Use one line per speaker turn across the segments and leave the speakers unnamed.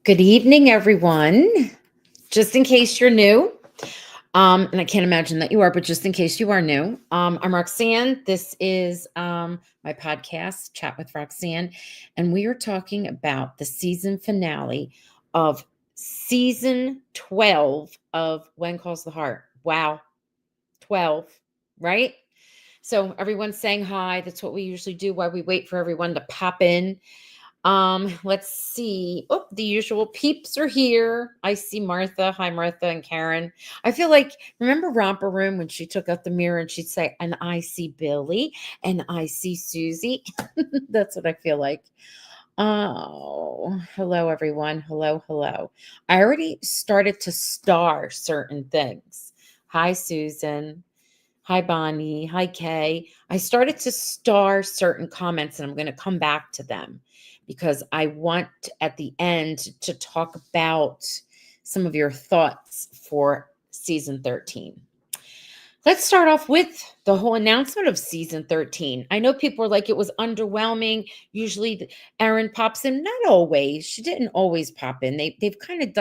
Good evening, everyone. Just in case you're new, and I can't imagine that you are, but just in case you are new, I'm Roxanne. This is my podcast, Chat with Roxanne, and we are talking about the season finale of season 12 of When Calls the Heart. Wow, 12, right? So everyone's saying hi. That's what we usually do while we wait for everyone to pop in. Let's see. Oh, the usual peeps are here. I see Martha. Hi, Martha and Karen. I feel like, remember Romper Room when she took out the mirror and she'd say, and I see Billy and I see Susie. That's what I feel like. Oh, hello, everyone. Hello, hello. I already started to star certain things. Hi, Susan. Hi, Bonnie. Hi, Kay. I started to star certain comments and I'm going to come back to them because I want at the end to talk about some of your thoughts for season 13. Let's start off with the whole announcement of season 13. I know people are like, it was underwhelming. Usually Erin pops in, not always. She didn't always pop in. They've kind of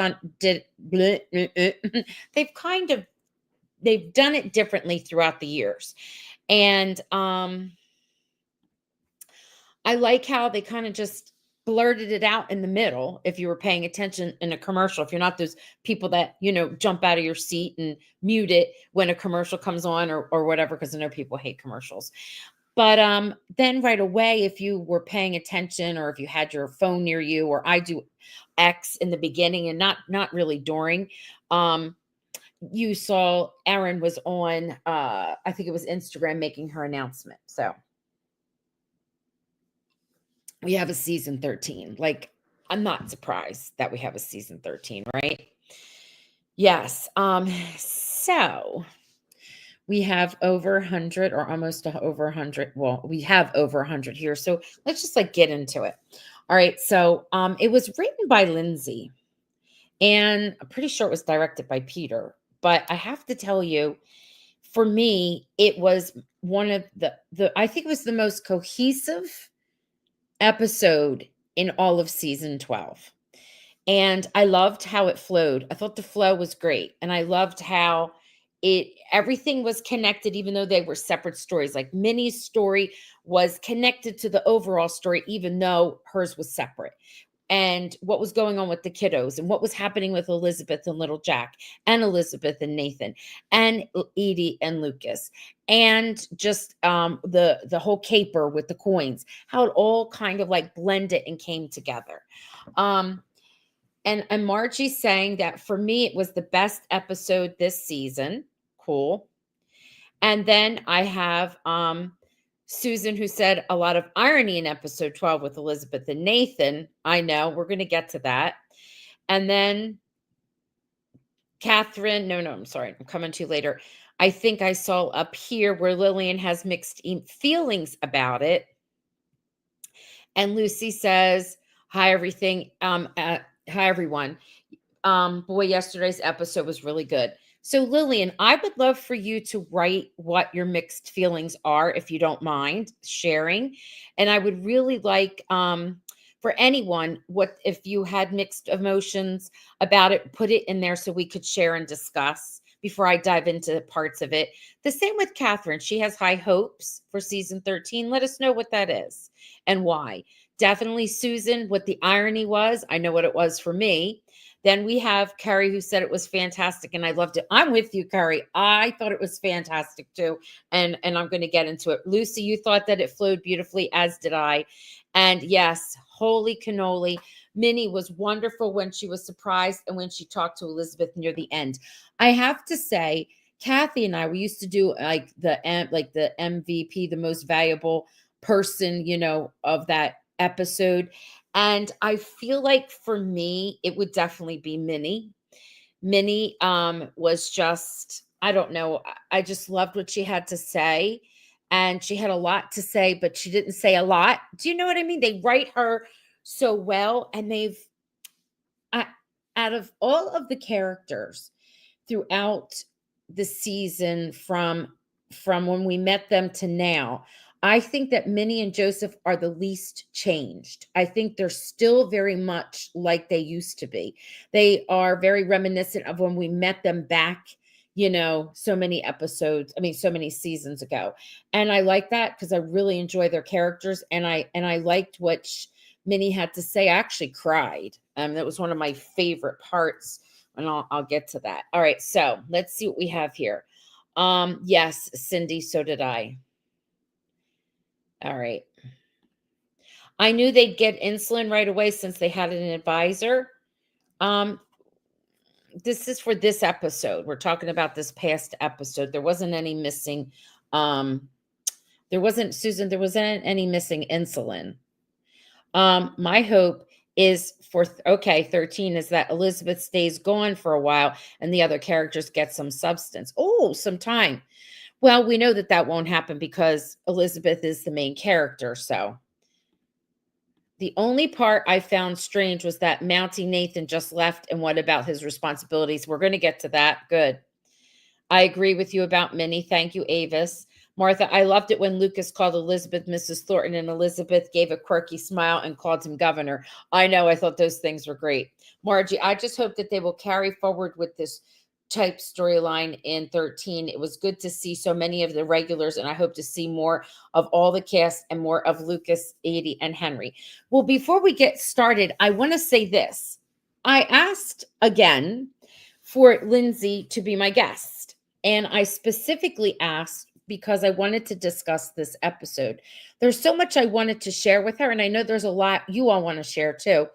they've done it differently throughout the years. And I like how they kind of just blurted it out in the middle. If you were paying attention in a commercial, if you're not those people that, jump out of your seat and mute it when a commercial comes on or whatever, because I know people hate commercials. But then right away, if you were paying attention or if you had your phone near you, or I do X in the beginning and not really during, you saw Erin was on I think it was Instagram making her announcement. So we have a season 13. Like, I'm not surprised that we have a season 13, right? Yes. So we have over 100 or almost over 100. Well, we have over 100 here. So let's just get into it. All right. So it was written by Lindsay and I'm pretty sure it was directed by Peter. But I have to tell you, for me, it was one of the I think it was the most cohesive episode in all of season 12. And I loved how it flowed. I thought the flow was great. And I loved how everything was connected, even though they were separate stories. Like Minnie's story was connected to the overall story, even though hers was separate. And what was going on with the kiddos and what was happening with Elizabeth and little Jack and Elizabeth and Nathan and Edie and Lucas and just the whole caper with the coins, how it all kind of blended and came together. And Margie's saying that for me, it was the best episode this season. Cool. And then I have Susan, who said a lot of irony in episode 12 with Elizabeth and Nathan. I know, we're going to get to that. And then Catherine, no, I'm sorry, I'm coming to you later. I think I saw up here where Lillian has mixed feelings about it. And Lucy says, hi, everything. Hi, everyone. Boy, yesterday's episode was really good. So Lillian, I would love for you to write what your mixed feelings are, if you don't mind sharing. And I would really like for anyone, what if you had mixed emotions about it, put it in there so we could share and discuss before I dive into parts of it. The same with Catherine. She has high hopes for season 13. Let us know what that is and why. Definitely Susan, what the irony was. I know what it was for me. Then we have Carrie, who said it was fantastic and I loved it. I'm with you, Carrie. I thought it was fantastic too. And I'm going to get into it. Lucy, you thought that it flowed beautifully, as did I. And yes, holy cannoli. Minnie was wonderful when she was surprised and when she talked to Elizabeth near the end. I have to say, Kathy and I, we used to do the MVP, the most valuable person, of that episode. And I feel like for me, it would definitely be Minnie. Minnie was just, I don't know. I just loved what she had to say. And she had a lot to say, but she didn't say a lot. Do you know what I mean? They write her so well. And out of all of the characters throughout the season from when we met them to now, I think that Minnie and Joseph are the least changed. I think they're still very much like they used to be. They are very reminiscent of when we met them back, so many episodes, I mean, so many seasons ago. And I like that because I really enjoy their characters, and I liked what Minnie had to say. I actually cried. That was one of my favorite parts, and I'll get to that. All right, so let's see what we have here. Yes, Cindy, so did I. All right. I knew they'd get insulin right away since they had an advisor. Um, this is for this episode. We're talking about this past episode. There wasn't any missing. Um, there wasn't, Susan, there wasn't any missing insulin. My hope is for, okay, 13 is that Elizabeth stays gone for a while and the other characters get some substance. Oh, some time. Well, we know that that won't happen because Elizabeth is the main character. So the only part I found strange was that Mountie Nathan just left, and what about his responsibilities? We're going to get to that. Good. I agree with you about Minnie. Thank you, Avis. Martha, I loved it when Lucas called Elizabeth Mrs. Thornton and Elizabeth gave a quirky smile and called him governor. I know. I thought those things were great. Margie, I just hope that they will carry forward with this type storyline in 13. It was good to see so many of the regulars, and I hope to see more of all the cast and more of Lucas, Edie, and Henry. Well, before we get started, I want to say this. I asked again for Lindsay to be my guest, and I specifically asked because I wanted to discuss this episode. There's so much I wanted to share with her, and I know there's a lot you all want to share too.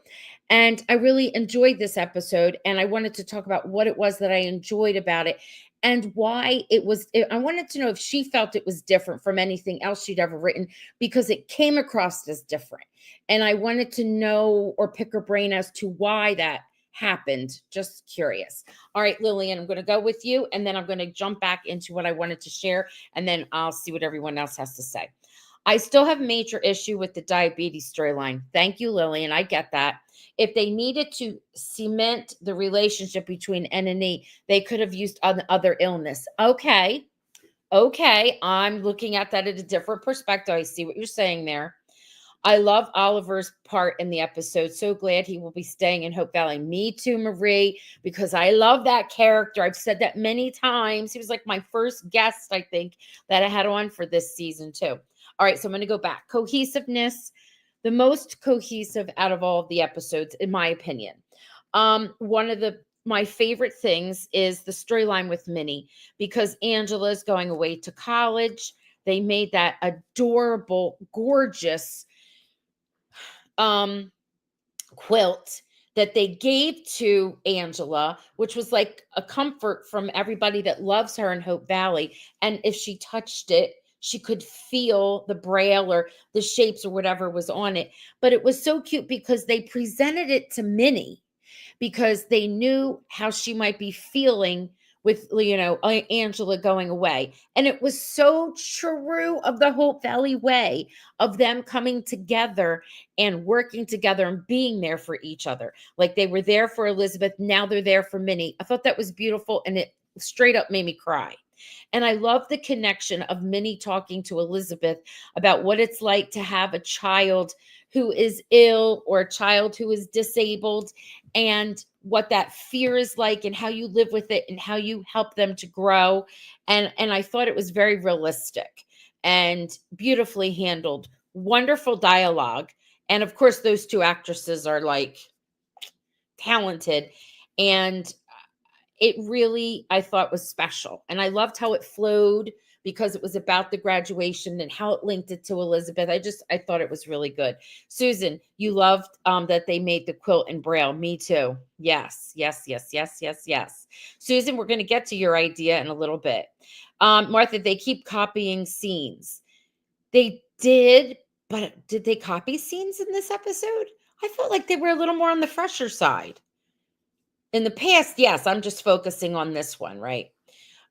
And I really enjoyed this episode, and I wanted to talk about what it was that I enjoyed about it and why it was. I wanted to know if she felt it was different from anything else she'd ever written because it came across as different. And I wanted to know or pick her brain as to why that happened. Just curious. All right, Lillian, I'm going to go with you, and then I'm going to jump back into what I wanted to share, and then I'll see what everyone else has to say. I still have major issue with the diabetes storyline. Thank you, Lillian. I get that. If they needed to cement the relationship between N and E, they could have used other illness. Okay. Okay. I'm looking at that at a different perspective. I see what you're saying there. I love Oliver's part in the episode. So glad he will be staying in Hope Valley. Me too, Marie, because I love that character. I've said that many times. He was like my first guest, I think, that I had on for this season too. All right, so I'm going to go back. Cohesiveness, the most cohesive out of all of the episodes, in my opinion. One of my favorite things is the storyline with Minnie because Angela's going away to college. They made that adorable, gorgeous quilt that they gave to Angela, which was like a comfort from everybody that loves her in Hope Valley. And if she touched it, she could feel the braille or the shapes or whatever was on it. But it was so cute because they presented it to Minnie because they knew how she might be feeling with Angela going away. And it was so true of the Hope Valley way of them coming together and working together and being there for each other. Like they were there for Elizabeth, now they're there for Minnie. I thought that was beautiful, and it straight up made me cry. And I love the connection of Minnie talking to Elizabeth about what it's like to have a child who is ill or a child who is disabled, and what that fear is like and how you live with it and how you help them to grow. And I thought it was very realistic and beautifully handled. Wonderful dialogue. And of course, those two actresses are like talented. And it really, I thought, was special. And I loved how it flowed because it was about the graduation and how it linked it to Elizabeth. I thought it was really good. Susan, you loved that they made the quilt in Braille. Me too. Yes, yes, yes, yes, yes, yes. Susan, we're going to get to your idea in a little bit. Martha, they keep copying scenes. They did, but did they copy scenes in this episode? I felt like they were a little more on the fresher side. In the past, yes, I'm just focusing on this one, right?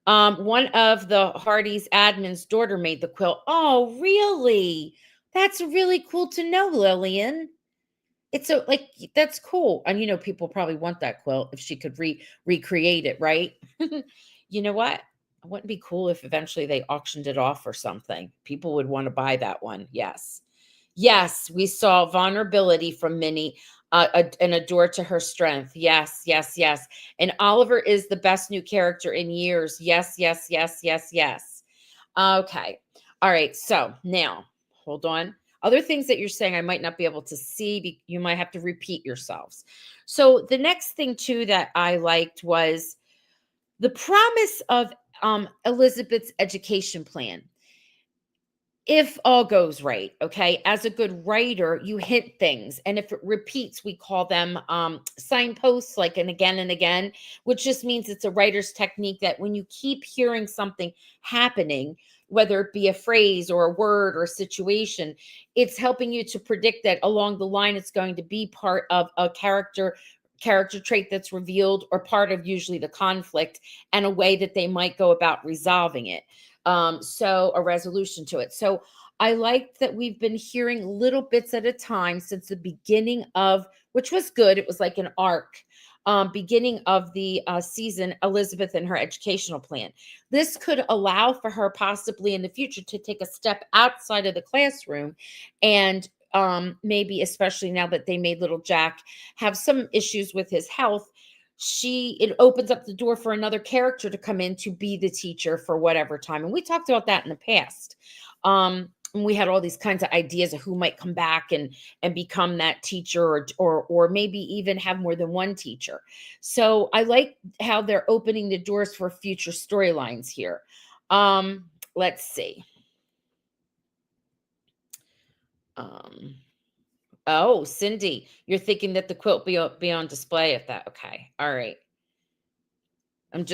One of the Hearties admin's daughter made the quilt. Oh, really? That's really cool to know, Lillian. It's so like that's cool. And people probably want that quilt if she could recreate it, right? You know what? wouldn't it be cool if eventually they auctioned it off or something? People would want to buy that one. Yes. Yes, we saw vulnerability from Minnie, and a door to her strength. Yes, yes, yes. And Oliver is the best new character in years. Yes, yes, yes, yes, yes. Okay. All right. So now, hold on. Other things that you're saying I might not be able to see. You might have to repeat yourselves. So the next thing too that I liked was the promise of Elizabeth's education plan. If all goes right, okay, as a good writer, you hit things. And if it repeats, we call them signposts, like and again, which just means it's a writer's technique that when you keep hearing something happening, whether it be a phrase or a word or a situation, it's helping you to predict that along the line it's going to be part of a character trait that's revealed or part of usually the conflict and a way that they might go about resolving it, so a resolution to it. So I like that we've been hearing little bits at a time since the beginning of, which was good. It was like an arc, beginning of the season, Elizabeth and her educational plan. This could allow for her possibly in the future to take a step outside of the classroom and maybe especially now that they made little Jack have some issues with his health, it opens up the door for another character to come in to be the teacher for whatever time. And we talked about that in the past. And we had all these kinds of ideas of who might come back and become that teacher, or maybe even have more than one teacher. So I like how they're opening the doors for future storylines here. Let's see. Um oh, Cindy, you're thinking that the quilt be on display at that. Okay. All right. I'm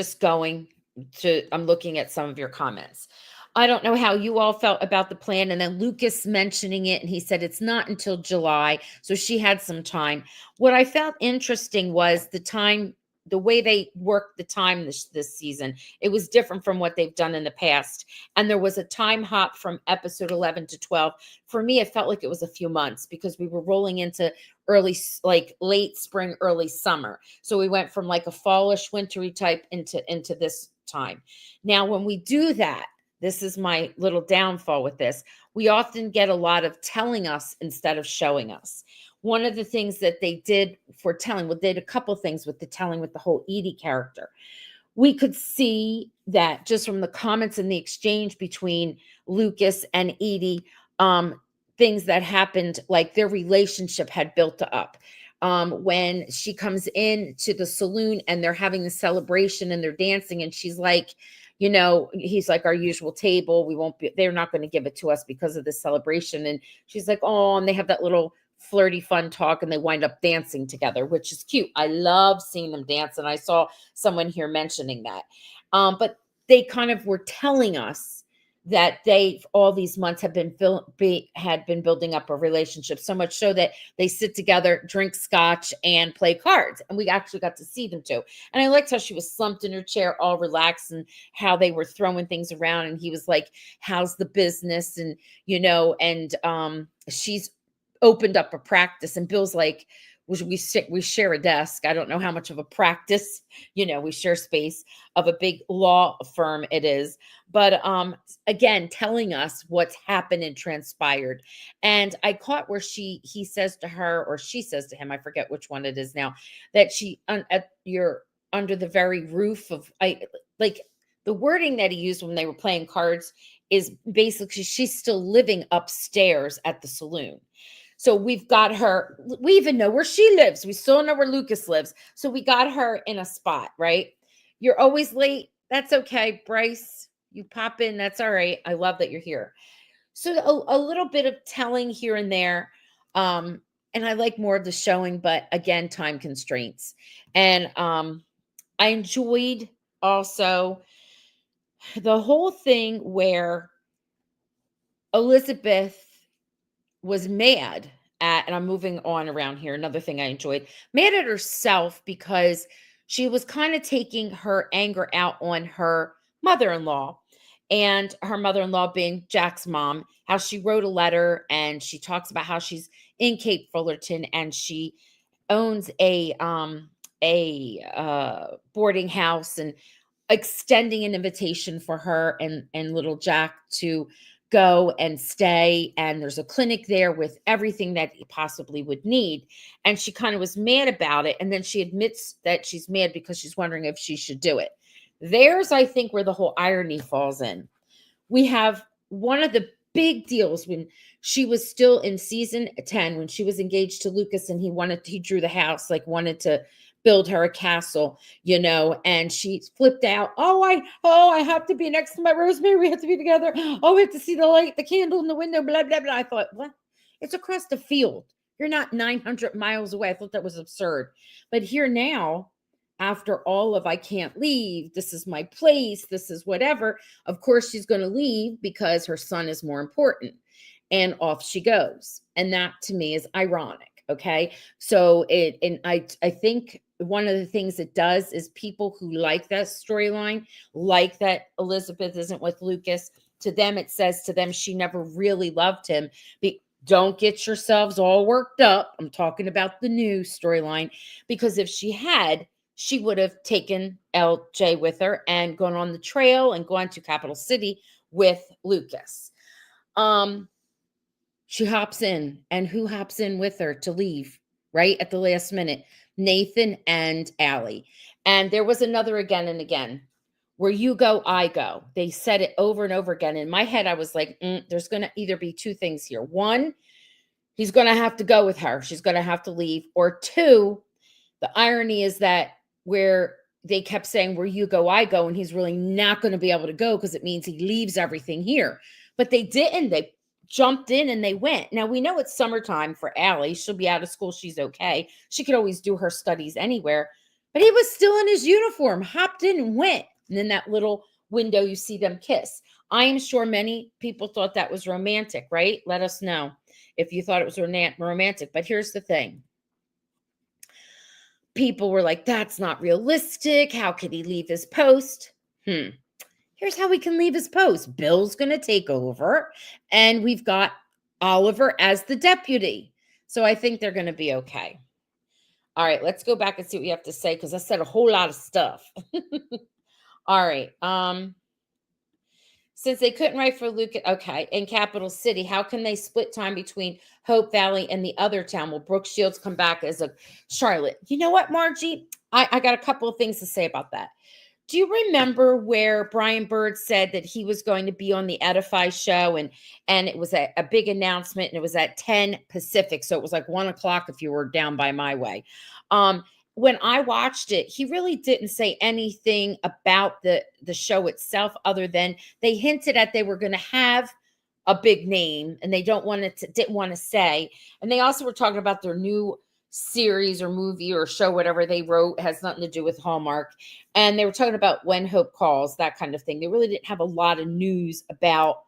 looking at some of your comments. I don't know how you all felt about the plan. And then Lucas mentioning it, and he said it's not until July. So she had some time. What I felt interesting was the time, the way they worked the time this season. It was different from what they've done in the past. And there was a time hop from episode 11 to 12. For me, it felt like it was a few months because we were rolling into like late spring, early summer. So we went from like a fallish, wintry type into this time. Now, when we do that, this is my little downfall with this. We often get a lot of telling us instead of showing us. One of the things that they did for telling, well, they did a couple things with the telling with the whole Edie character. We could see that just from the comments and the exchange between Lucas and Edie, things that happened, like their relationship had built up. When she comes in to the saloon and they're having the celebration and they're dancing, and she's like, he's like, our usual table, they're not going to give it to us because of the celebration. And she's like, oh, and they have that little flirty fun talk and they wind up dancing together, which is cute. I love seeing them dance. And I saw someone here mentioning that. But they kind of were telling us that they all these months have had been building up a relationship, so much so that they sit together, drink scotch, and play cards. And we actually got to see them too. And I liked how she was slumped in her chair, all relaxed, and how they were throwing things around. And he was like, how's the business? And she's opened up a practice, and Bill's like, we share a desk. I don't know how much of a practice, we share space of a big law firm it is. But again, telling us what's happened and transpired. And I caught where he says to her, or she says to him, I forget which one it is now, that you're under the very roof of, I like the wording that he used when they were playing cards is basically she's still living upstairs at the saloon. So we've got her, we even know where she lives. We still know where Lucas lives. So we got her in a spot, right? You're always late. That's okay, Bryce. You pop in. That's all right. I love that you're here. So a little bit of telling here and there. And I like more of the showing, but again, time constraints. And I enjoyed also the whole thing where Elizabeth was mad at, and I'm moving on around here, another thing I enjoyed, mad at herself because she was kind of taking her anger out on her mother-in-law, and her mother-in-law being Jack's mom, how she wrote a letter and she talks about how she's in Cape Fullerton and she owns a boarding house, and extending an invitation for her and little Jack to go and stay, and there's a clinic there with everything that he possibly would need. And she kind of was mad about it, and then she admits that she's mad because she's wondering if she should do it. There's, I think, where the whole irony falls in. We have one of the big deals when she was still in season 10, when she was engaged to Lucas, and he drew the house, like wanted to build her a castle, and she flipped out. Oh, I have to be next to my Rosemary. We have to be together. Oh, we have to see the light, the candle in the window, blah, blah, blah. I thought, what? It's across the field. You're not 900 miles away. I thought that was absurd. But here now, after all of I can't leave, this is my place, this is whatever, of course she's going to leave because her son is more important. And off she goes. And that to me is ironic. Okay. So I think one of the things it does is people who like that storyline, like that Elizabeth isn't with Lucas, to them, it says to them, she never really loved him. Don't get yourselves all worked up. I'm talking about the new storyline, because if she had, she would have taken LJ with her and gone on the trail and gone to Capital City with Lucas. She hops in, and who hops in with her to leave right at the last minute? Nathan and Allie. And there was another again and again. Where you go, I go. They said it over and over again. In my head, I was like, there's going to either be two things here. One, he's going to have to go with her. She's going to have to leave. Or two, the irony is that where they kept saying, where you go, I go, and he's really not going to be able to go because it means he leaves everything here. But they didn't. They jumped in and they went. Now, we know it's summertime for Allie. She'll be out of school. She's okay. She could always do her studies anywhere. But he was still in his uniform, hopped in and went. And then that little window, you see them kiss. I am sure many people thought that was romantic, right? Let us know if you thought it was romantic. But here's the thing. People were like, that's not realistic. How could he leave his post? Here's how we can leave his post. Bill's going to take over, and we've got Oliver as the deputy. So I think they're going to be okay. All right, let's go back and see what you have to say, because I said a whole lot of stuff. All right. Since they couldn't write for Luke, okay, in Capital City, how can they split time between Hope Valley and the other town? Will Brooke Shields come back as a Charlotte? You know what, Margie? I got a couple of things to say about that. Do you remember where Brian Bird said that he was going to be on the Edify show, and it was a big announcement, and it was at 10 Pacific, so it was like 1 o'clock if you were down by my way. When I watched it, he really didn't say anything about the show itself, other than they hinted at they were going to have a big name, and they didn't want to say. And they also were talking about their new series or movie or show, whatever they wrote, has nothing to do with Hallmark. And they were talking about When Hope Calls, that kind of thing. They really didn't have a lot of news about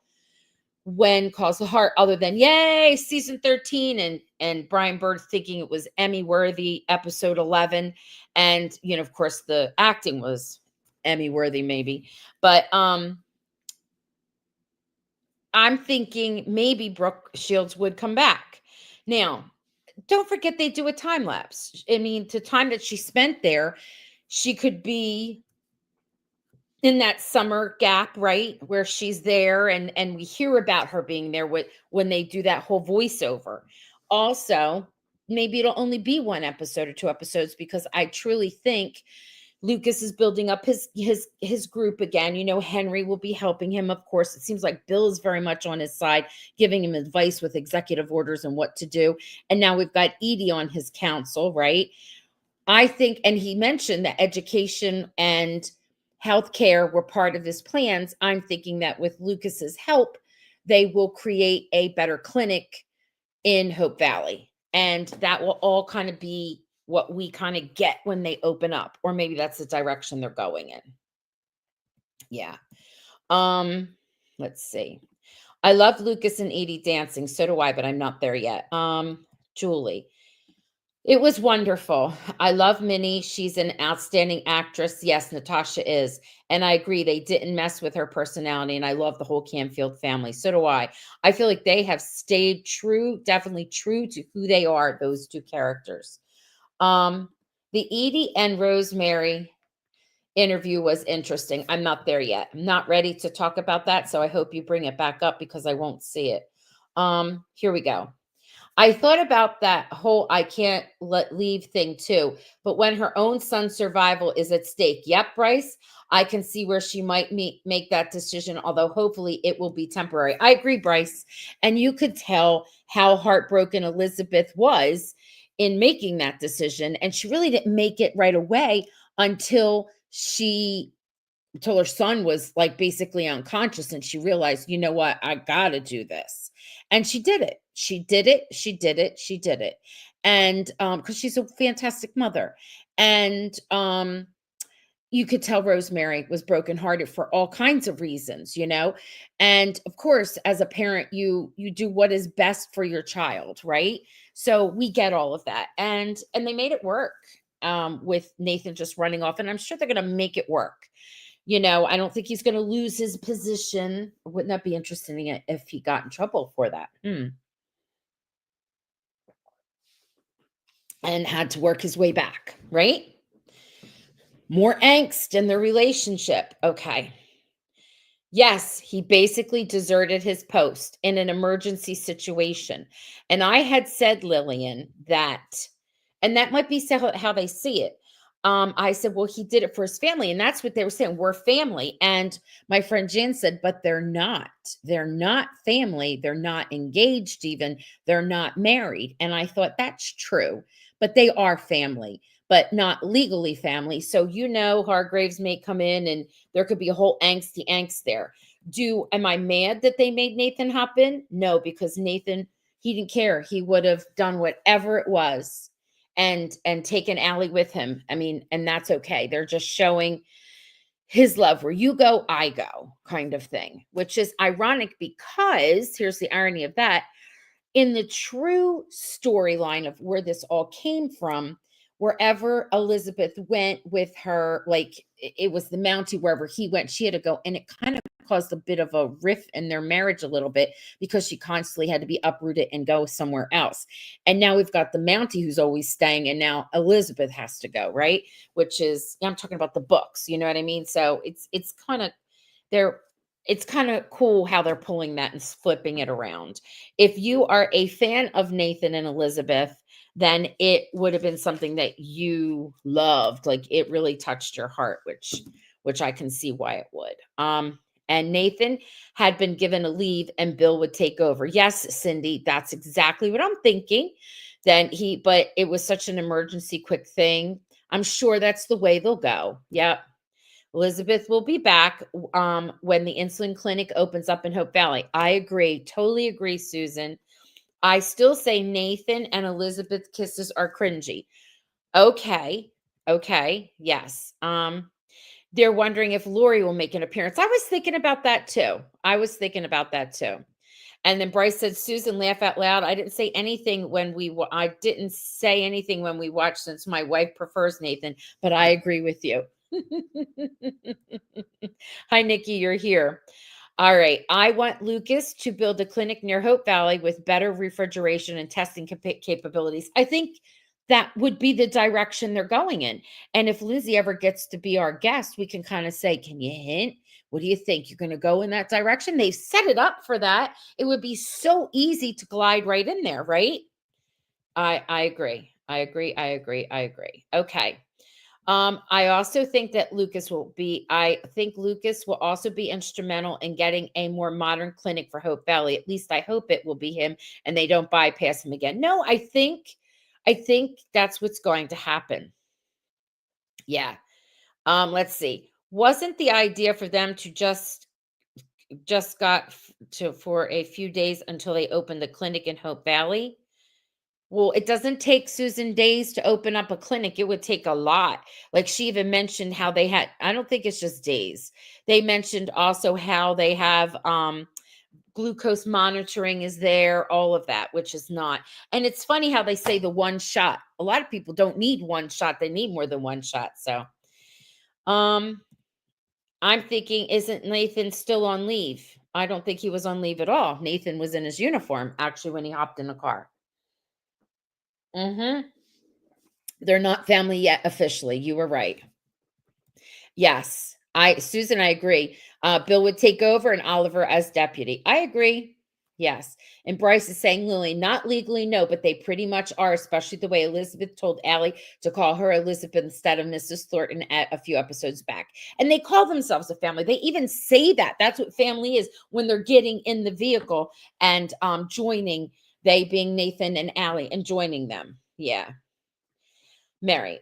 When Calls the Heart, other than yay, season 13, and Brian Bird thinking it was Emmy worthy, episode 11. And of course the acting was Emmy worthy, maybe. But I'm thinking maybe Brooke Shields would come back. Now, don't forget they do a time lapse. I mean, the time that she spent there, she could be in that summer gap, right, where she's there, and we hear about her being there when they do that whole voiceover. Also, maybe it'll only be one episode or two episodes, because I truly think Lucas is building up his group again. Henry will be helping him, of course. It seems like Bill is very much on his side, giving him advice with executive orders and what to do. And now we've got Edie on his council, right? I think, and he mentioned that education and healthcare were part of his plans. I'm thinking that with Lucas's help, they will create a better clinic in Hope Valley. And that will all kind of be what we kind of get when they open up, or maybe that's the direction they're going in. Yeah. Let's see. I love Lucas and Edie dancing. So do I, but I'm not there yet. Julie. It was wonderful. I love Minnie. She's an outstanding actress. Yes, Natasha is. And I agree, they didn't mess with her personality. And I love the whole Canfield family. So do I. I feel like they have stayed true, definitely true to who they are, those two characters. The Edie and Rosemary interview was interesting. I'm not there yet. I'm not ready to talk about that, so I hope you bring it back up because I won't see it. Here we go. I thought about that whole "I can't let leave" thing too, but when her own son's survival is at stake. Yep, Bryce, I can see where she might make that decision, although hopefully it will be temporary. I agree, Bryce. And you could tell how heartbroken Elizabeth was in making that decision. And she really didn't make it right away until her son was like basically unconscious and she realized, you know what, I gotta do this. And she did it. She did it. She did it. She did it. And because she's a fantastic mother. And you could tell Rosemary was brokenhearted for all kinds of reasons, you know. And of course, as a parent, you do what is best for your child, right? So we get all of that. And they made it work with Nathan just running off. And I'm sure they're gonna make it work. You know, I don't think he's going to lose his position. Wouldn't that be interesting if he got in trouble for that? And had to work his way back, right? More angst in the relationship. Okay. Yes, he basically deserted his post in an emergency situation. And I had said, Lillian, that, and that might be how they see it. I said, well, he did it for his family. And that's what they were saying. We're family. And my friend Jan said, but they're not. They're not family. They're not engaged, even. They're not married. And I thought that's true, but they are family, but not legally family. So, you know, Hargraves may come in and there could be a whole angsty angst there. Am I mad that they made Nathan hop in? No, because Nathan, he didn't care. He would have done whatever it was and taken Allie with him. I mean, and that's okay. They're just showing his love where you go, I go kind of thing, which is ironic because here's the irony of that. In the true storyline of where this all came from, wherever Elizabeth went with her, like it was the Mountie, wherever he went, she had to go. And it kind of caused a bit of a rift in their marriage a little bit because she constantly had to be uprooted and go somewhere else. And now we've got the Mountie who's always staying, and now Elizabeth has to go, right? Which is, I'm talking about the books, you know what I mean? So it's kind of they're it's kind of cool how they're pulling that and flipping it around. If you are a fan of Nathan and Elizabeth, then it would have been something that you loved. Like it really touched your heart, which I can see why it would. And Nathan had been given a leave and Bill would take over. Yes, Cindy, that's exactly what I'm thinking. But it was such an emergency quick thing. I'm sure that's the way they'll go. Yep. Elizabeth will be back when the insulin clinic opens up in Hope Valley. I agree. Totally agree, Susan. I still say Nathan and Elizabeth kisses are cringy. Okay. Okay. Yes. They're wondering if Lori will make an appearance. I was thinking about that too. And then Bryce said, Susan, laugh out loud. I didn't say anything when I didn't say anything when we watched since my wife prefers Nathan, but I agree with you. Hi, Nikki, you're here. All right. I want Lucas to build a clinic near Hope Valley with better refrigeration and testing capabilities. I think that would be the direction they're going in. And if Lizzie ever gets to be our guest, we can kind of say, can you hint? What do you think? You're going to go in that direction? They've set it up for that. It would be so easy to glide right in there, right? I agree. I agree. Okay. I think Lucas will also be instrumental in getting a more modern clinic for Hope Valley. At least I hope it will be him and they don't bypass him again. No, I think that's what's going to happen. Yeah. Let's see. Wasn't the idea for them to just got to for a few days until they opened the clinic in Hope Valley? Well, it doesn't take Susan days to open up a clinic. It would take a lot. Like she even mentioned how I don't think it's just days. They mentioned also how they have glucose monitoring is there, all of that, which is not. And it's funny how they say the one shot. A lot of people don't need one shot. They need more than one shot. So um I'm thinking, isn't Nathan still on leave? I don't think he was on leave at all. Nathan was in his uniform actually when he hopped in the car. Mm-hmm. They're not family yet officially. You were right. Yes. Susan, I agree. Bill would take over and Oliver as deputy. I agree. Yes. And Bryce is saying, Lily, not legally, no, but they pretty much are, especially the way Elizabeth told Allie to call her Elizabeth instead of Mrs. Thornton at a few episodes back. And they call themselves a family. They even say that. That's what family is when they're getting in the vehicle and joining, they being Nathan and Allie, and joining them. Yeah. Mary,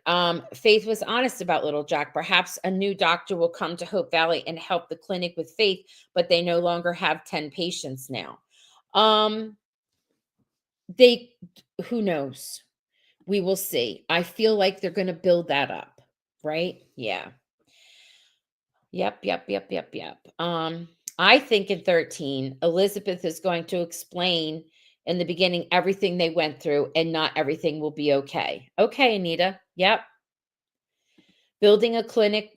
Faith was honest about little Jack. Perhaps a new doctor will come to Hope Valley and help the clinic with Faith, but they no longer have 10 patients now. Um, they, who knows? We will see. I feel like they're going to build that up, right? Yeah. Yep. I think in 13, Elizabeth is going to explain in the beginning everything they went through, and not everything will be okay. Okay, Anita. Yep. Building a clinic,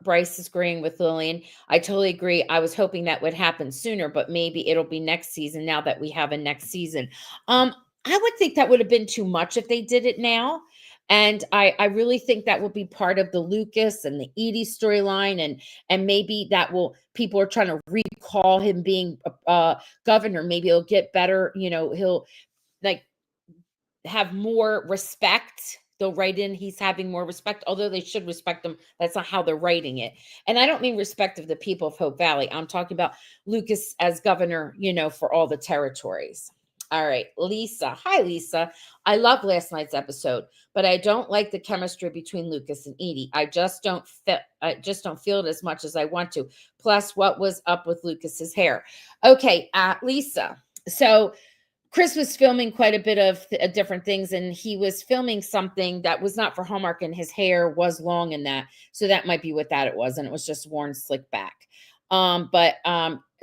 Bryce is agreeing with Lillian. I totally agree. I was hoping that would happen sooner, but maybe it'll be next season now that we have a next season. I would think that would have been too much if they did it now. And I really think that will be part of the Lucas and the Edie storyline, and maybe that will, people are trying to recall him being governor. Maybe he'll get better. He'll like have more respect. They'll write in he's having more respect, although they should respect him. That's not how they're writing it. And I don't mean respect of the people of Hope Valley. I'm talking about Lucas as governor, for all the territories. All right, Lisa. Hi, Lisa. I love last night's episode, but I don't like the chemistry between Lucas and Edie. I just don't feel it as much as I want to. Plus, what was up with Lucas's hair? Okay, Lisa. So Chris was filming quite a bit of different things, and he was filming something that was not for Hallmark, and his hair was long in that. So that might be what that it was. And it was just worn slick back. But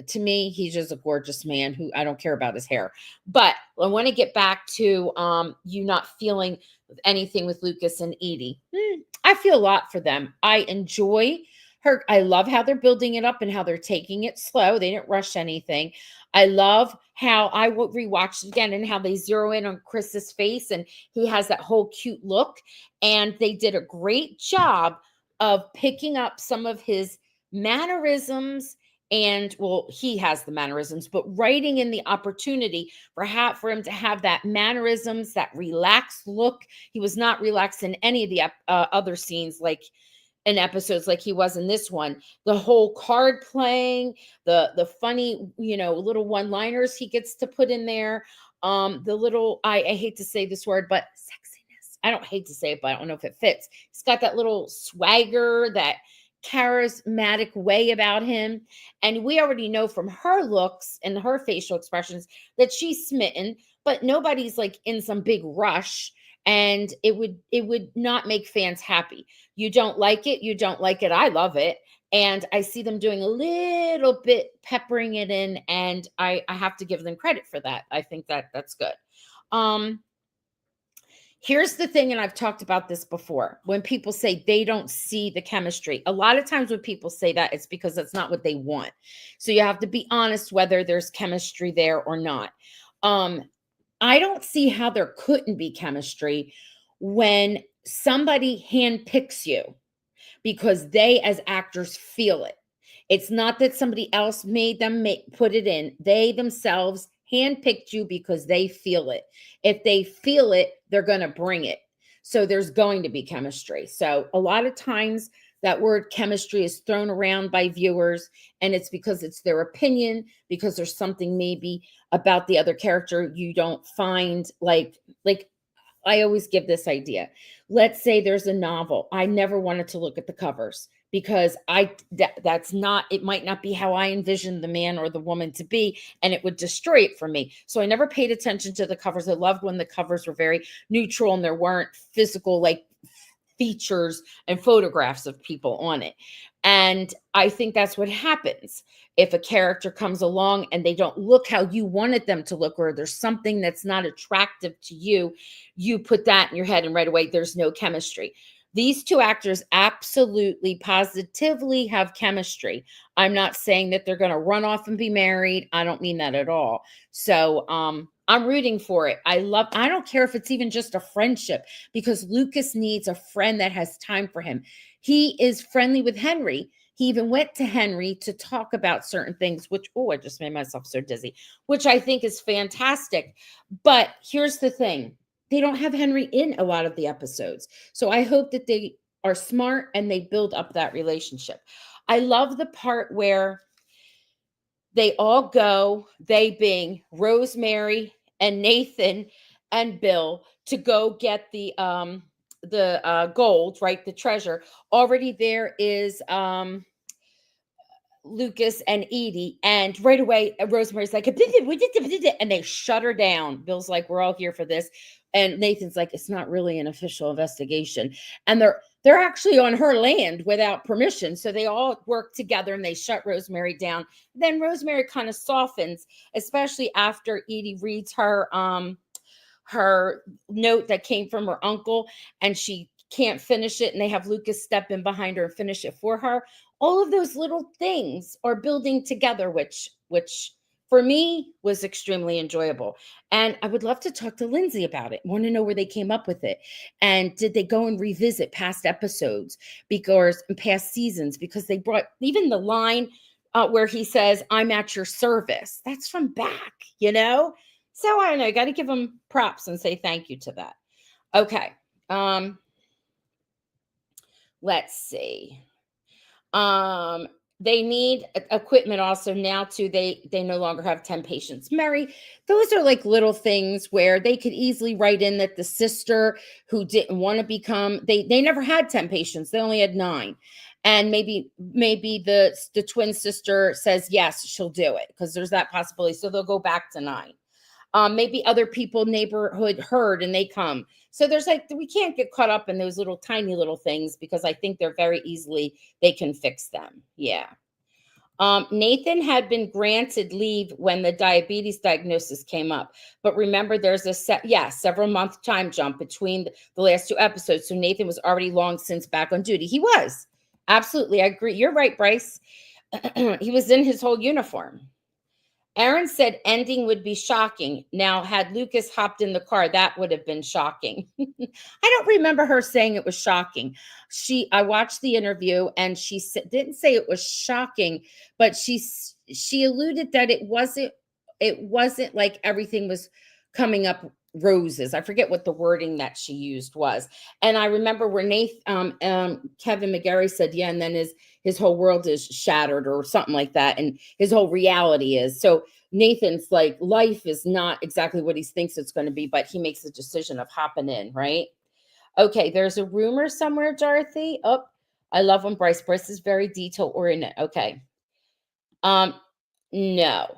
to me, he's just a gorgeous man who, I don't care about his hair. But I want to get back to you not feeling anything with Lucas and Edie. I feel a lot for them. I enjoy her. I love how they're building it up and how they're taking it slow. They didn't rush anything. I love how I will rewatch it again and how they zero in on Chris's face, and he has that whole cute look. And they did a great job of picking up some of his mannerisms. And well, he has the mannerisms, but writing in the opportunity for him to have that mannerisms, that relaxed look. He was not relaxed in any of the other scenes, like in episodes like he was in this one. The whole card playing, the funny, little one-liners he gets to put in there. The little, I hate to say this word, but sexiness. I don't hate to say it, but I don't know if it fits. He's got that little swagger, that charismatic way about him. And we already know from her looks and her facial expressions that she's smitten, but nobody's like in some big rush. And it would not make fans happy. You don't like it, you don't like it. I love it. And I see them doing a little bit, peppering it in, and I have to give them credit for that. I think that's good. Here's the thing, and I've talked about this before. When people say they don't see the chemistry, a lot of times when people say that, it's because that's not what they want. So you have to be honest whether there's chemistry there or not. I don't see how there couldn't be chemistry when somebody handpicks you because they, as actors, feel it. It's not that somebody else made them put it in. They themselves handpicked you because they feel it. If they feel it, they're going to bring it. So there's going to be chemistry. So a lot of times that word chemistry is thrown around by viewers, and it's because it's their opinion, because there's something maybe about the other character you don't find like I always give this idea. Let's say there's a novel. I never wanted to look at the covers because that's not, it might not be how I envisioned the man or the woman to be, and it would destroy it for me. So I never paid attention to the covers. I loved when the covers were very neutral and there weren't physical like features and photographs of people on it. And I think that's what happens. If a character comes along and they don't look how you wanted them to look, or there's something that's not attractive to you, you put that in your head and right away there's no chemistry. These two actors absolutely, positively have chemistry. I'm not saying that they're going to run off and be married. I don't mean that at all. So I'm rooting for it. I don't care if it's even just a friendship, because Lucas needs a friend that has time for him. He is friendly with Henry. He even went to Henry to talk about certain things, which, oh, I just made myself so dizzy, which I think is fantastic. But here's the thing, they don't have Henry in a lot of the episodes. So I hope that they are smart and they build up that relationship. I love the part where they all go, they being Rosemary and Nathan and Bill, to go get the gold, right? The treasure. Already there is Lucas and Edie, and right away Rosemary's like, we did it, and they shut her down. Bill's like, we're all here for this, and Nathan's like, it's not really an official investigation, and they're actually on her land without permission, so they all work together and they shut Rosemary down. Then Rosemary kind of softens, especially after Edie reads her note that came from her uncle, and she can't finish it, and they have Lucas step in behind her and finish it for her. All of those little things are building together, which for me was extremely enjoyable. And I would love to talk to Lindsay about it. Want to know where they came up with it, and did they go and revisit past episodes, because past seasons, because they brought even the line where he says, I'm at your service. That's from back, you know? So I don't know, got to give them props and say thank you to that. Okay. Let's see. They need equipment also now too. They no longer have 10 patients. Mary, those are like little things where they could easily write in that the sister who didn't want to become, they never had 10 patients. They only had 9. And maybe the twin sister says yes, she'll do it, because there's that possibility. So they'll go back to 9. Maybe other people neighborhood heard and they come. So there's like, we can't get caught up in those little tiny little things, because I think they're very easily, they can fix them. Yeah. Nathan had been granted leave when the diabetes diagnosis came up, but remember there's a several month time jump between the last 2 episodes. So Nathan was already long since back on duty. He was, absolutely, I agree. You're right, Bryce. He was in his whole uniform. Aaron said ending would be shocking. Now, had Lucas hopped in the car, that would have been shocking. I don't remember her saying it was shocking. I watched the interview and she didn't say it was shocking, but she alluded that it wasn't like everything was coming up roses. I forget what the wording that she used was. And I remember where Kevin McGarry said, yeah, and then his whole world is shattered or something like that, and his whole reality is. So Nathan's like, life is not exactly what he thinks it's going to be, but he makes the decision of hopping in, right? Okay, there's a rumor somewhere, Dorothy. Oh, I love when Bryce is very detail oriented. Okay. No.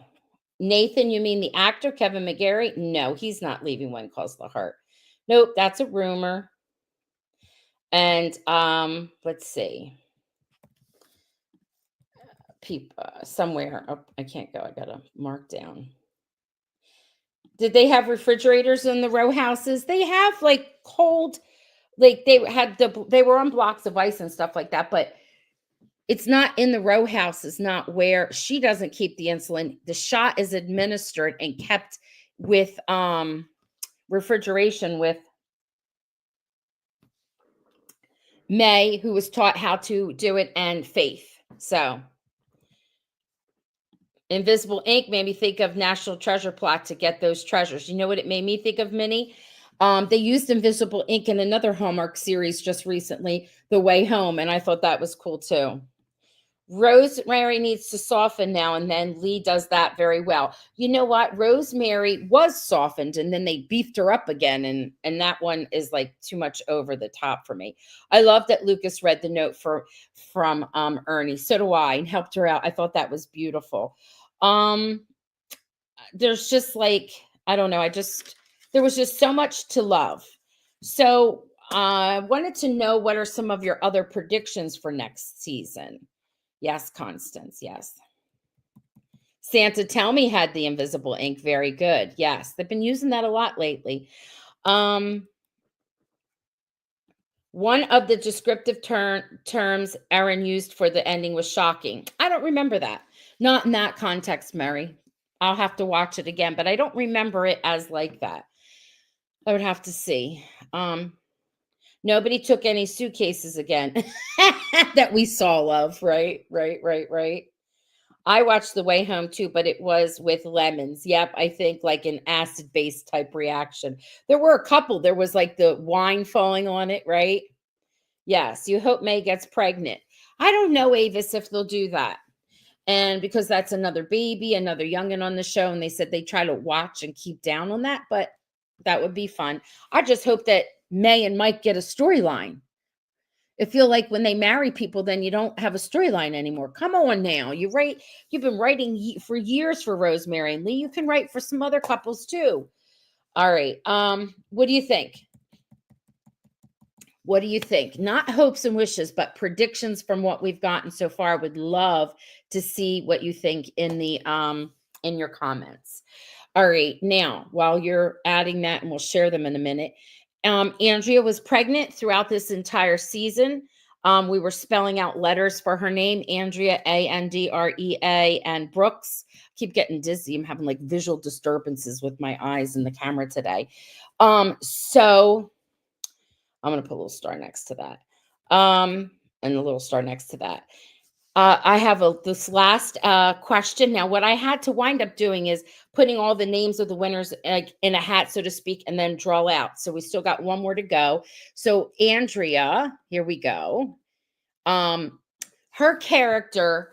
Nathan, you mean the actor Kevin McGarry? No, he's not leaving When Calls the Heart. Nope, that's a rumor. And let's see. People somewhere. Oh, I can't go. I gotta mark down. Did they have refrigerators in the row houses? They have like cold, like they were on blocks of ice and stuff like that, but it's not in the row house, is not where she doesn't keep the insulin. The shot is administered and kept with refrigeration with May, who was taught how to do it, and Faith. So invisible ink made me think of National Treasure plot to get those treasures. You know what it made me think of, Minnie? They used invisible ink in another Hallmark series just recently, The Way Home, and I thought that was cool too. Rosemary needs to soften now and then. Lee does that very well. You know what? Rosemary was softened and then they beefed her up again, and that one is like too much over the top for me. I love that Lucas read the note from Ernie. So do I, and helped her out. I thought that was beautiful. There's just like, I don't know, there was just so much to love. So I wanted to know, what are some of your other predictions for next season? Yes, Constance. Yes. Santa Tell Me had the invisible ink. Very good. Yes. They've been using that a lot lately. One of the descriptive terms Aaron used for the ending was shocking. I don't remember that. Not in that context, Mary. I'll have to watch it again, but I don't remember it as like that. I would have to see. Nobody took any suitcases again that we saw of, right? Right, right, right. I watched The Way Home too, but it was with lemons. Yep, I think like an acid-base type reaction. There were a couple. There was like the wine falling on it, right? Yes, you hope May gets pregnant. I don't know, Avis, if they'll do that. And because that's another baby, another youngin on the show, and they said they try to watch and keep down on that, but that would be fun. I just hope that May and Mike get a storyline. I feel like when they marry people, then you don't have a storyline anymore. Come on now. You've been writing for years for Rosemary and Lee. You can write for some other couples too. All right. What do you think? What do you think? Not hopes and wishes, but predictions from what we've gotten so far. Would love to see what you think in your comments. All right, now while you're adding that, and we'll share them in a minute. Andrea was pregnant throughout this entire season. We were spelling out letters for her name, Andrea, Andrea, and Brooks. Keep getting dizzy. I'm having like visual disturbances with my eyes and the camera today. So I'm going to put a little star next to that. And a little star next to that. I have this last question. Now, what I had to wind up doing is putting all the names of the winners in a hat, so to speak, and then draw out. So we still got one more to go. So Andrea, here we go. Her character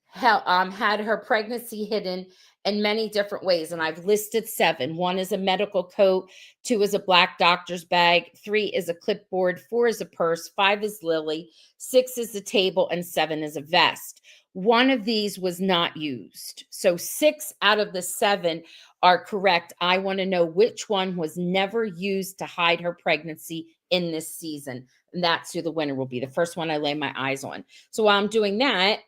had her pregnancy hidden in many different ways, and I've listed 7. 1 is a medical coat, 2 is a black doctor's bag, 3 is a clipboard, 4 is a purse, 5 is Lily, 6 is a table, and 7 is a vest. One of these was not used. So 6 out of the 7 are correct. I want to know which one was never used to hide her pregnancy in this season. And that's who the winner will be. The first one I lay my eyes on. So while I'm doing that,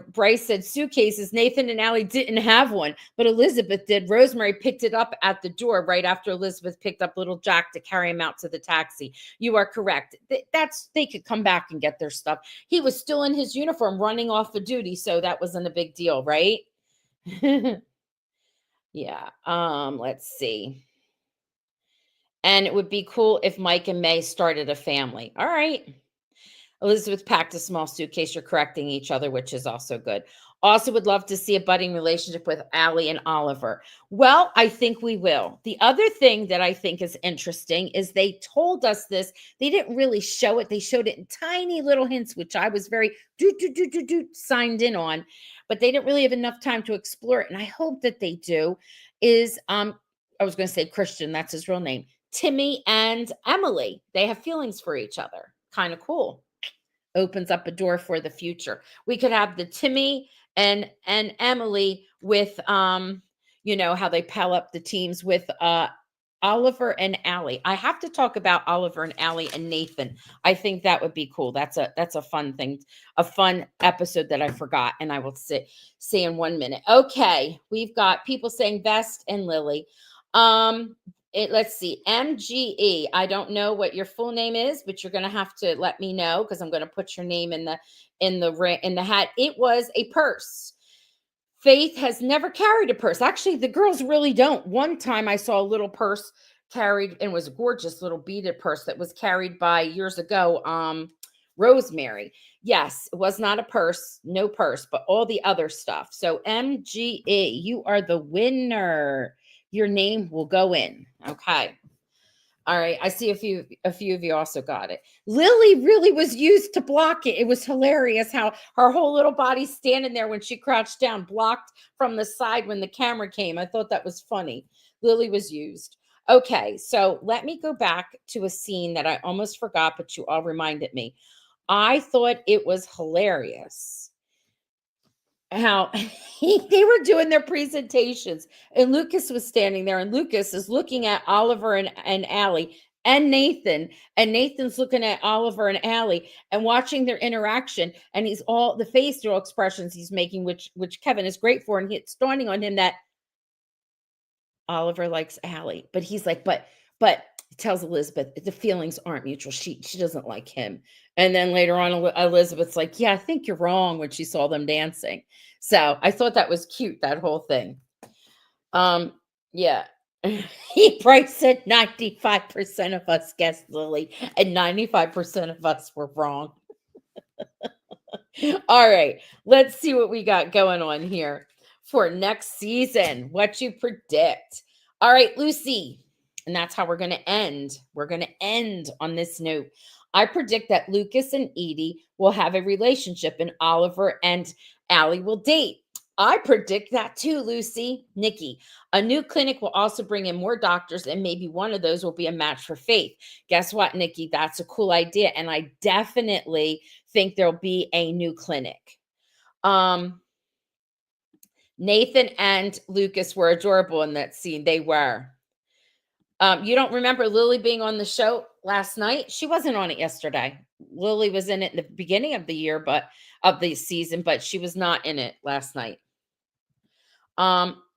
Bryce said suitcases. Nathan and Allie didn't have one, but Elizabeth did. Rosemary picked it up at the door right after Elizabeth picked up little Jack to carry him out to the taxi. You are correct. They could come back and get their stuff. He was still in his uniform running off of duty, so that wasn't a big deal, right? Yeah. Let's see. And it would be cool if Mike and May started a family. All right. Elizabeth packed a small suitcase. You're correcting each other, which is also good. Also would love to see a budding relationship with Allie and Oliver. Well, I think we will. The other thing that I think is interesting is they told us this. They didn't really show it. They showed it in tiny little hints, which I was very signed in on, but they didn't really have enough time to explore it. And I hope that they do. I was going to say Christian, that's his real name. Timmy and Emily. They have feelings for each other. Kind of cool. Opens up a door for the future. We could have the Timmy and Emily with how they pal up the teams with Oliver and Allie. I have to talk about Oliver and Allie and Nathan. I think that would be cool. That's a fun thing, a fun episode that I forgot, and I will say in 1 minute. Okay, we've got people saying Vest and Lily. Let's see, MGE. I don't know what your full name is, but you're going to have to let me know because I'm going to put your name in the hat. It was a purse. Faith has never carried a purse. Actually, the girls really don't. One time I saw a little purse carried, and it was a gorgeous little beaded purse that was carried by years ago. Rosemary. Yes, it was not a purse, no purse, but all the other stuff. So MGE, you are the winner. Your name will go in. Okay. All right. I see a few of you also got it. Lily really was used to block it. It was hilarious how her whole little body standing there when she crouched down, blocked from the side when the camera came. I thought that was funny. Lily was used. Okay. So let me go back to a scene that I almost forgot, but you all reminded me. I thought it was hilarious how they were doing their presentations, and Lucas was standing there, and Lucas is looking at Oliver and Allie and Nathan's looking at Oliver and Allie and watching their interaction, and he's all the facial expressions he's making, which Kevin is great for, and it's dawning on him that Oliver likes Allie, but he's like, but he tells Elizabeth the feelings aren't mutual. She doesn't like him. And then later on, Elizabeth's like, yeah, I think you're wrong when she saw them dancing. So I thought that was cute, that whole thing. Um, yeah. He probably said 95% of us guessed Lily, and 95% of us were wrong. All right, let's see what we got going on here for next season. What you predict? All right, Lucy. And that's how we're going to end. We're going to end on this note. I predict that Lucas and Edie will have a relationship and Oliver and Allie will date. I predict that too, Lucy. Nikki, a new clinic will also bring in more doctors, and maybe one of those will be a match for Faith. Guess what, Nikki? That's a cool idea. And I definitely think there'll be a new clinic. Nathan and Lucas were adorable in that scene. They were. You don't remember Lily being on the show last night? She wasn't on it yesterday. Lily was in it in the beginning of the year, but of the season, but she was not in it last night.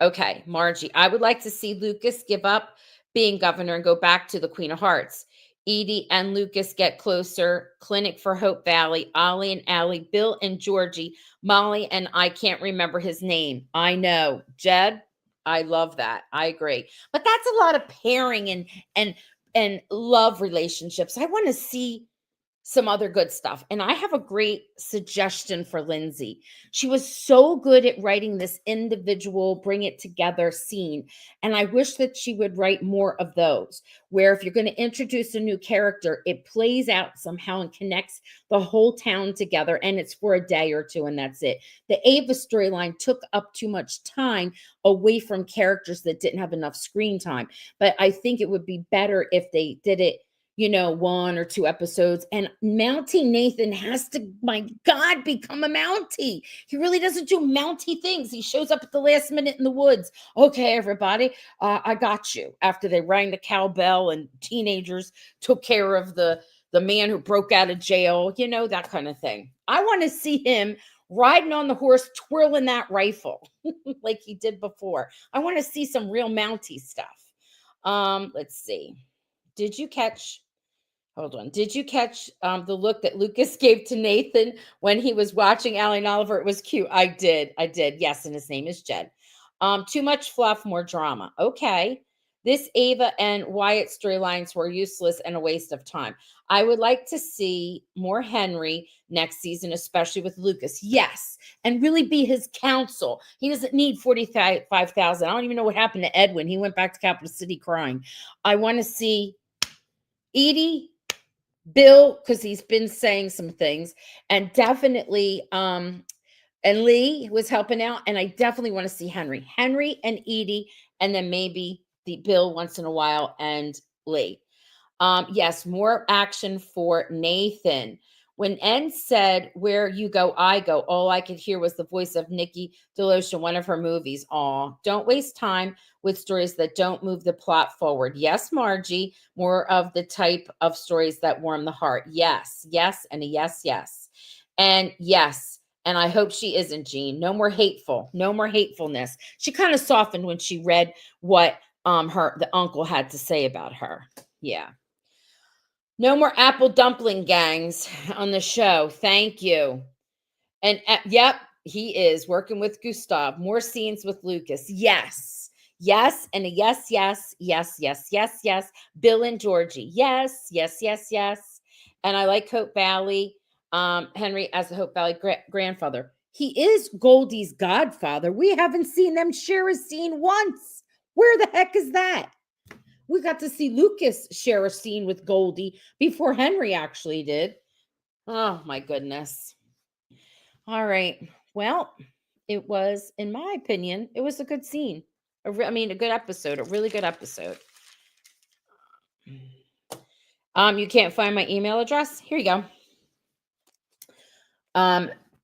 Okay, Margie, I would like to see Lucas give up being governor and go back to the Queen of Hearts. Edie and Lucas get closer. Clinic for Hope Valley. Ollie and Allie, Bill and Georgie, Molly, and I can't remember his name. I know. Jed, I love that. I agree. But that's a lot of pairing and love relationships. I want to see some other good stuff. And I have a great suggestion for Lindsay. She was so good at writing this individual, bring it together scene. And I wish that she would write more of those, where if you're going to introduce a new character, it plays out somehow and connects the whole town together. And it's for a day or two, and that's it. The Ava storyline took up too much time away from characters that didn't have enough screen time. But I think it would be better if they did it, you know, 1 or 2 episodes. And Mountie Nathan has to, my God, become a Mountie. He really doesn't do Mountie things. He shows up at the last minute in the woods. Okay, everybody, I got you. After they rang the cowbell and teenagers took care of the man who broke out of jail, you know, that kind of thing. I want to see him riding on the horse, twirling that rifle like he did before. I want to see some real Mountie stuff. Let's see. Did you catch Hold on. Did you catch the look that Lucas gave to Nathan when he was watching Allie and Oliver? It was cute. I did. Yes, and his name is Jed. Too much fluff, more drama. Okay. This Ava and Wyatt storylines were useless and a waste of time. I would like to see more Henry next season, especially with Lucas. Yes, and really be his counsel. He doesn't need 45,000. I don't even know what happened to Edwin. He went back to Capital City crying. I want to see Edie, Bill, because he's been saying some things, and definitely and Lee was helping out, and I definitely want to see Henry and Edie, and then maybe the Bill once in a while and Lee. Yes, more action for Nathan. When N said, "Where you go, I go," all I could hear was the voice of Nikki DeLoach in one of her movies. Aw, don't waste time with stories that don't move the plot forward. Yes, Margie, more of the type of stories that warm the heart. Yes, yes, and a yes, yes. And yes, and I hope she isn't, Jean. No more hatefulness. She kind of softened when she read what the uncle had to say about her. Yeah. No more apple dumpling gangs on the show. Thank you. And yep, he is working with Gustav. More scenes with Lucas. Yes. Yes. And a yes, yes, yes, yes, yes, yes. Bill and Georgie. Yes, yes, yes, yes. And I like Hope Valley. Henry as the Hope Valley grandfather. He is Goldie's godfather. We haven't seen them share a scene once. Where the heck is that? We got to see Lucas share a scene with Goldie before Henry actually did. Oh, my goodness. All right. Well, it was, in my opinion, it was a good scene. A good episode, a really good episode. You can't find my email address? Here you go.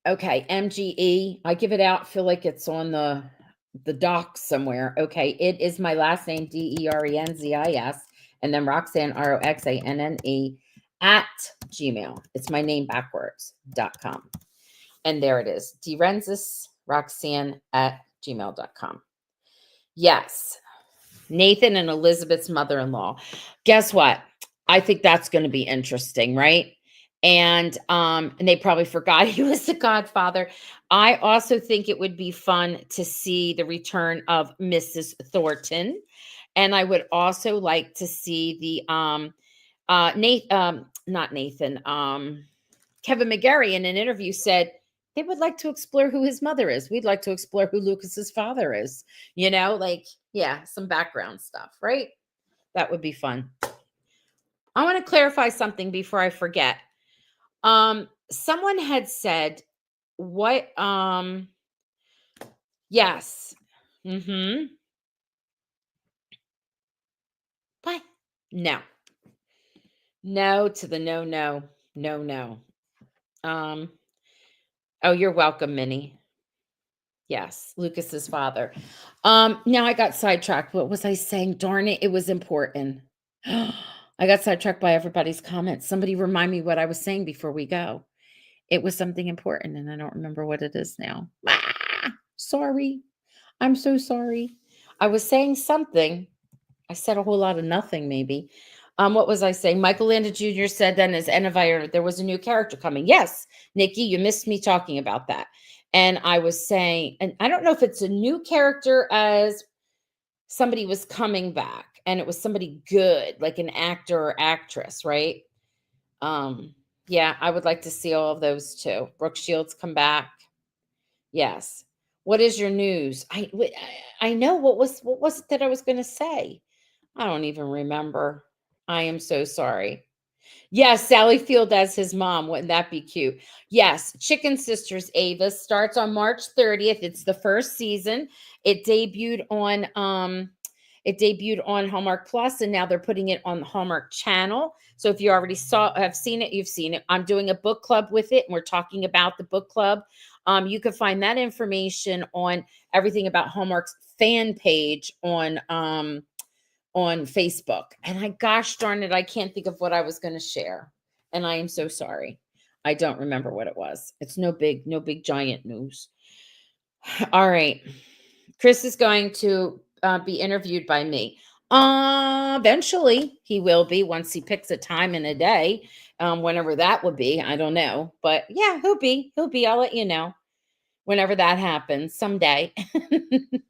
Okay, MGE. I give it out, feel like it's on the docs somewhere. Okay, it is my last name, DERENZIS, and then Roxanne, ROXANNE, at Gmail. It's my name backwards.com. And there it is, DeRenzis Roxanne at gmail.com. Yes, Nathan and Elizabeth's mother-in-law. Guess what? I think that's going to be interesting, right? And they probably forgot he was the godfather. I also think it would be fun to see the return of Mrs. Thornton, and I would also like to see the not Nathan, Kevin McGarry in an interview said they would like to explore who his mother is. We'd like to explore who Lucas's father is. Like, yeah, some background stuff, right? That would be fun. I want to clarify something before I forget. Someone had said, what, yes. Mm-hmm. What? No. No to the no, no, no, no. Um, oh, you're welcome, Minnie. Yes, Lucas's father. Now I got sidetracked. What was I saying? Darn it, it was important. I got sidetracked by everybody's comments. Somebody remind me what I was saying before we go. It was something important, and I don't remember what it is now. Sorry. I'm so sorry. I was saying something. I said a whole lot of nothing, maybe. What was I saying? Michael Landon Jr. said then as Innovator, there was a new character coming. Yes, Nikki, you missed me talking about that. And I was saying, and I don't know if it's a new character as somebody was coming back and it was somebody good, like an actor or actress, right? Yeah, I would like to see all of those too. Brooke Shields come back. Yes. What is your news? I know what was it that I was going to say? I don't even remember. I am so sorry. Yes, Sally Field as his mom. Wouldn't that be cute? Yes, Chicken Sisters Ava starts on March 30th. It's the first season. It debuted on Hallmark Plus, and now they're putting it on the Hallmark Channel. So if you already have seen it, you've seen it. I'm doing a book club with it, and we're talking about the book club. You can find that information on everything about Hallmark's fan page on Facebook. And gosh darn it, I can't think of what I was going to share. And I am so sorry. I don't remember what it was. It's no big giant news. All right. Chris is going to be interviewed by me. Eventually he will be once he picks a time in a day. Whenever that would be. I don't know. But yeah, he'll be. I'll let you know whenever that happens someday.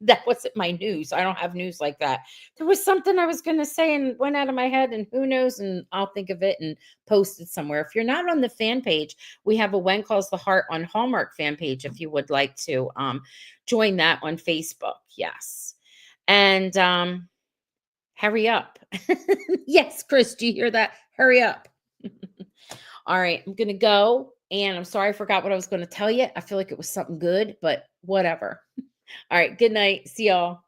That wasn't my news. I don't have news like that. There was something I was going to say and went out of my head, and who knows, and I'll think of it and post it somewhere. If you're not on the fan page, we have a When Calls the Heart on Hallmark fan page if you would like to join that on Facebook. Yes. And hurry up. Yes, Chris, do you hear that? Hurry up. All right, I'm going to go. And I'm sorry I forgot what I was going to tell you. I feel like it was something good, but whatever. All right, good night. See y'all.